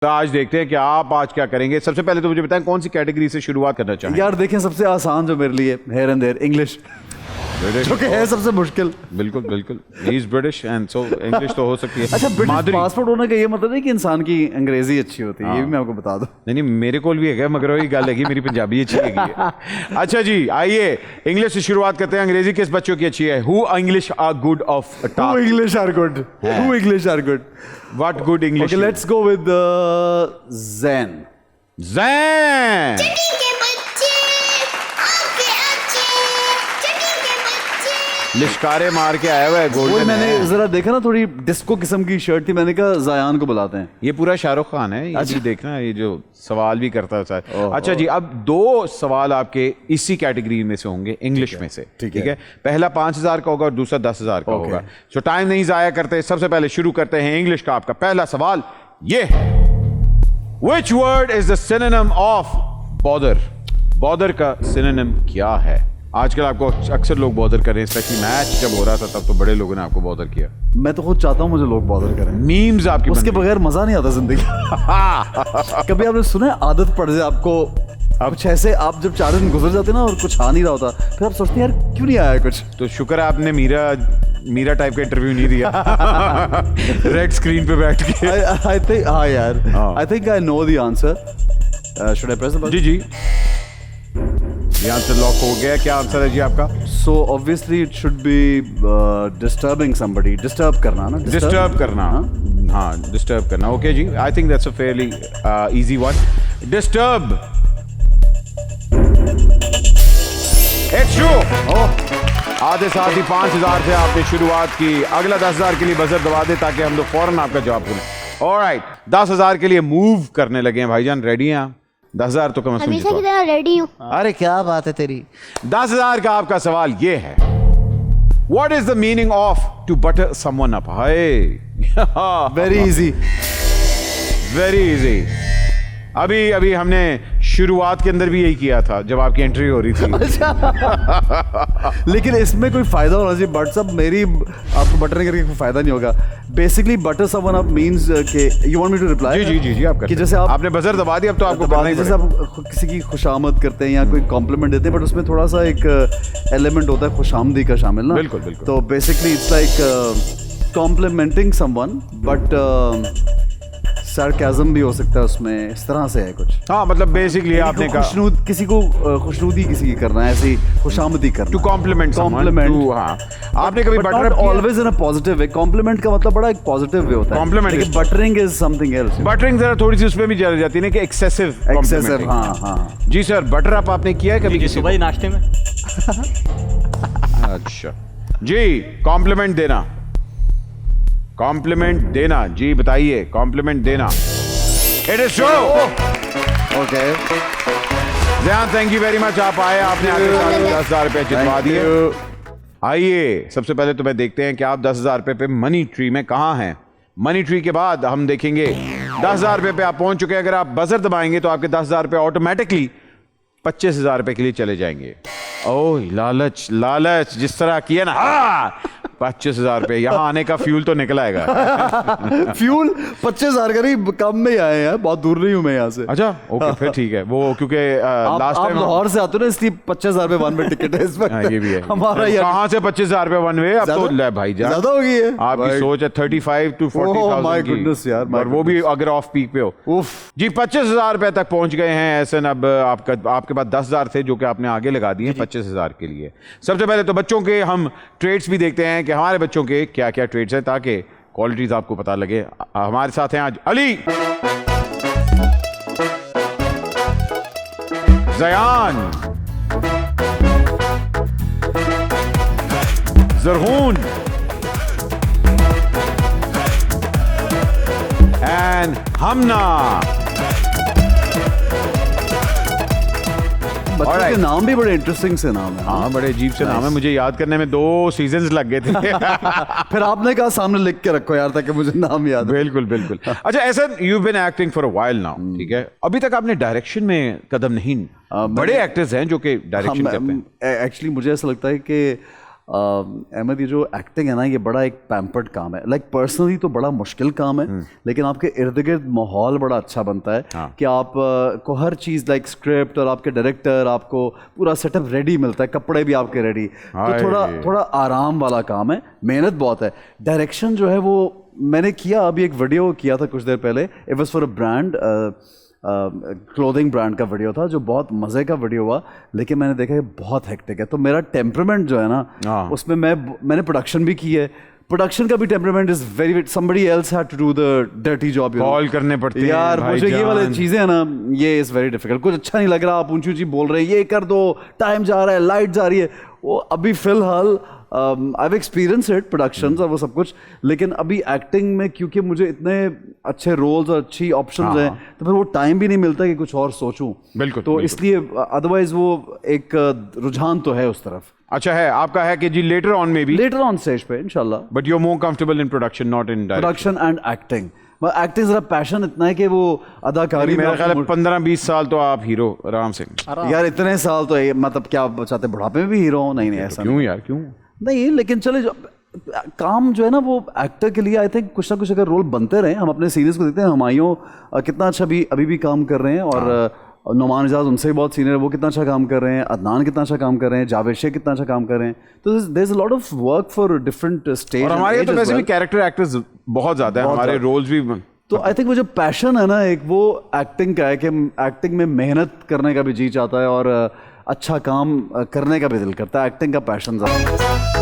तो आज देखते हैं कि आप आज क्या करेंगे। सबसे पहले तो मुझे बताएं कौन सी कैटेगरी से शुरुआत करना चाहें। यार देखें, सबसे आसान जो मेरे लिए हेयर एंड देयर इंग्लिश, जो कि है सबसे मुश्किल। बिल्कुल बिल्कुल, he is British and so English तो हो सकती है। अच्छा, ब्रिटिश पासपोर्ट होने का ये मतलब नहीं कि इंसान की अंग्रेजी अच्छी होती है, ये भी मैं आपको बता दूं। नहीं मेरे को भी है, मगर वही गल है मेरी पंजाबी अच्छी है। अच्छा जी, आइए इंग्लिश से शुरुआत करते हैं। अंग्रेजी किस बच्चों की अच्छी है? Who English are good of talk? Who English are good? Who English are good? What good English? Okay, let's go with Zen. Zain. लिश्कारे मार के आया हुआ है, वो गोल्डन मैंने है। जरा देखा ना, थोड़ी डिस्को किस्म की शर्ट थी, मैंने कहा जायान को बुलाते हैं। ये पूरा शाहरुख खान है, ये भी देखना, ये जो सवाल भी करता है। अच्छा जी, अब दो सवाल आपके इसी कैटेगरी में से होंगे, इंग्लिश में से। ठीक है, पहला 5,000 का होगा और दूसरा 10,000 का होगा। सो टाइम नहीं जाया करते, सबसे पहले शुरू करते हैं इंग्लिश का। आपका पहला सवाल ये है, Which word is the synonym of bother? Bother का synonym क्या है? आजकल आपको अक्सर लोग बॉदर कर रहे हैं, स्पेशली मैच जब हो रहा था तब तो बड़े लोगों ने आपको बॉदर किया। मैं तो खुद चाहता हूँ मुझे लोग बॉदर करें। मीम्स आपकी उसके बगैर मजा नहीं आता जिंदगी। कभी आपने सुना है आदत पड़ जाए आपको, कुछ ऐसे आप जब 4 दिन गुजर जाते ना और कुछ आ नहीं रहा होता, फिर आप सोचते हैं यार क्यों नहीं आया कुछ। तो शुक्र है आपने मीरा टाइप का इंटरव्यू नहीं दिया रेड स्क्रीन पे बैठ के। आई थिंक, हाँ यार, I think I know the answer. Should I press the button? जी जी, ये आंसर लॉक हो गया। क्या आंसर है जी आपका? So obviously it should be disturbing somebody, disturb करना ना, डिस्टर्ब करना। हाँ, डिस्टर्ब करना। ओके जी, I think that's a fairly easy one. Disturb, it's true. आधे साथ ही 5,000 से आपने शुरुआत की। अगला 10,000 के लिए बजर दबा दे ताकि हम लोग फौरन आपका जवाब बोलें। ऑलराइट, 10,000 के लिए मूव करने लगे हैं भाईजान। रेडी हैं आप? 10,000 तो कम से हमेशा की तरह रेडी हूँ। अरे क्या बात है तेरी। 10,000 का आपका सवाल ये है, What is the meaning of to butter someone up? Hi, very easy, very easy. अभी हमने शुरुआत के अंदर भी यही किया था जब आपकी एंट्री हो रही थी। लेकिन इसमें कोई फायदा होना चाहिए। बट सब मेरी आपको बटरिंग करके कोई फायदा नहीं होगा। Basically butter someone up means के you want me to reply? जी जी जी, आप कि जैसे आपने बजर दबा दिया, अब तो आपको करना ही जैसे आप किसी की खुशामद करते हैं या कोई कॉम्प्लीमेंट देते हैं, बट उसमें थोड़ा सा एक एलिमेंट होता है खुशामदी का शामिल ना। बिल्कुल बिल्कुल। तो basically it's like complimenting someone, but sarcasm भी हो सकता है उसमें, इस तरह से है कुछ। हाँ, मतलब बेसिकली आपने कहा किसी को खुशनूदी किसी की करना है, ऐसी खुशामदी करना, टू कॉम्प्लीमेंट कॉम्प्लीमेंट। हाँ, आपने कभी butter always in a positive way. Compliment का मतलब बड़ा एक पॉजिटिव वे होता है। Compliment लेकिन buttering is something else. Buttering जरा थोड़ी सी उसमें भी चली जाती है ना कि एक्सेसिव। हाँ हाँ जी सर, बटर अप आपने किया है कभी किसी सुबह ही नाश्ते में? अच्छा जी, कॉम्प्लीमेंट देना, कॉम्प्लीमेंट देना जी, बताइए। कॉम्प्लीमेंट देना, it is true. Okay Zayan, thank you very much. आप आए, आपने आगे 10,000 रुपये जितवा दिए। आइए सबसे पहले तो मैं देखते हैं कि आप 10,000 रुपये पे मनी ट्री में कहाँ हैं। मनी ट्री के बाद हम देखेंगे 10,000 रुपये पे आप पहुंच चुके हैं। अगर आप बजर दबाएंगे तो आपके 10,000 रुपये ऑटोमेटिकली 25,000 रुपये के लिए चले जाएंगे। ओह लालच, लालच जिस तरह किया ना, 25,000 रुपये, यहाँ आने का फ्यूल तो निकल आएगा। फ्यूल 25,000 का नहीं, कम में ही आए हैं, बहुत दूर नहीं हूँ मैं यहाँ से। अच्छा ओके, फिर ठीक है। वो क्योंकि लास्ट टाइम लाहौर से आते हो ना, इसलिए 25,000 रुपये वन वे टिकट है इस वक्त। ये भी है हमारा कहाँ से 25,000 रुपये वन वे? अब तो ले भाई जान, ज्यादा हो गई है आपकी सोच है 35 to 40,000 माय की। गुडनेस यार, और वो भी अगर ऑफ पीक पे हो। उफ जी 25,000 रुपए तक पहुंच गए हैं ऐसे। अब आपके पास 10,000 थे जो कि आपने आगे लगा दिए 25,000 के लिए। सबसे पहले तो बच्चों के हम ट्रेड्स भी देखते हैं कि हमारे बच्चों के क्या क्या ट्रेड्स हैं, ताकि क्वालिटीज आपको पता लगे। हमारे साथ हैं आज अली, ज़यान, ज़रहून एंड हमना। बच्चों के नाम भी बड़े इंटरेस्टिंग से नाम है। हाँ, बड़े अजीब से नाम है, मुझे याद करने में 2 सीजन्स लग गए थे। फिर आपने कहा सामने लिख के रखो यार ताकि मुझे नाम याद हो। बिल्कुल बिल्कुल। अच्छा, ऐसा you been acting for a while now, ठीक है, अभी तक आपने डायरेक्शन में कदम नहीं। बड़े एक्टर्स हैं जो कि डायरेक्शन करते हैं। एक्चुअली मुझे ऐसा लगता है कि अहमद, ये जो एक्टिंग है ना, ये बड़ा एक पैम्पर्ड काम है। लाइक पर्सनली तो बड़ा मुश्किल काम है, लेकिन आपके इर्द गिर्द माहौल बड़ा अच्छा बनता है कि आप को हर चीज़ लाइक स्क्रिप्ट और आपके डायरेक्टर, आपको पूरा सेटअप रेडी मिलता है, कपड़े भी आपके रेडी, तो थोड़ा आराम वाला काम है, मेहनत बहुत है। डायरेक्शन जो है वो मैंने किया, अभी एक वीडियो किया था कुछ देर पहले, it was for a brand, clothing brand का वीडियो था, जो बहुत मज़े का वीडियो हुआ, लेकिन मैंने देखा कि बहुत हेक्टिक है। तो मेरा टेम्परामेंट जो है ना, उसमें मैंने प्रोडक्शन भी की है, प्रोडक्शन का भी temperament is very, somebody else had to do the dirty job, call करने पड़ते हैं यार। मुझे ये वाली चीज़ें है ना, ये इज़ वेरी डिफिकल्ट। कुछ अच्छा नहीं लग रहा, आप ऊंची ऊंची बोल रहे हैं, ये कर दो, टाइम जा रहा है, लाइट जा रही है, वो अभी फिलहाल I have experience it productions और वो सब कुछ, लेकिन अभी एक्टिंग में क्योंकि मुझे इतने अच्छे रोल्स और अच्छी ऑप्शंस हैं, तो फिर वो टाइम भी नहीं मिलता कि कुछ और सोचूं। बिल्कुल। तो इसलिए अदरवाइज वो एक रुझान तो है उस तरफ। अच्छा है आपका है कि जी लेटर ऑन में भी, लेटर ऑन स्टेज पे इंशाल्लाह। But you are more comfortable in production, not in production and acting. Acting जरा पैशन इतना है कि वो अदाकारी, मेरा ख्याल है 15-20 साल तो आप हीरो आराम से। यार इतने साल तो मतलब क्या आप चाहते बुढ़ापे में भी हीरो हो? नहीं ऐसा क्यों यार, क्यों नहीं, लेकिन चले काम जो है ना, वो एक्टर के लिए आई थिंक कुछ ना कुछ अगर रोल बनते रहे। हम अपने सीनियर्स को देखते हैं, हुमायूं कितना अच्छा अभी भी काम कर रहे हैं, और नुमान इजाज उनसे भी बहुत सीनियर है, वो कितना अच्छा काम कर रहे हैं, अदनान कितना अच्छा काम कर रहे हैं, जावेद शेख कितना अच्छा काम कर रहे हैं। तो there is a lot of work for different stage. और हमारे तो वैसे भी कैरेक्टर एक्टर्स बहुत ज़्यादा है, हमारे रोल्स भी। तो आई थिंक वो जो पैशन है ना एक, वो एक्टिंग का है कि एक्टिंग में मेहनत करने का भी जी चाहता है और अच्छा काम करने का भी दिल करता है। एक्टिंग का पैशन ज़्यादा।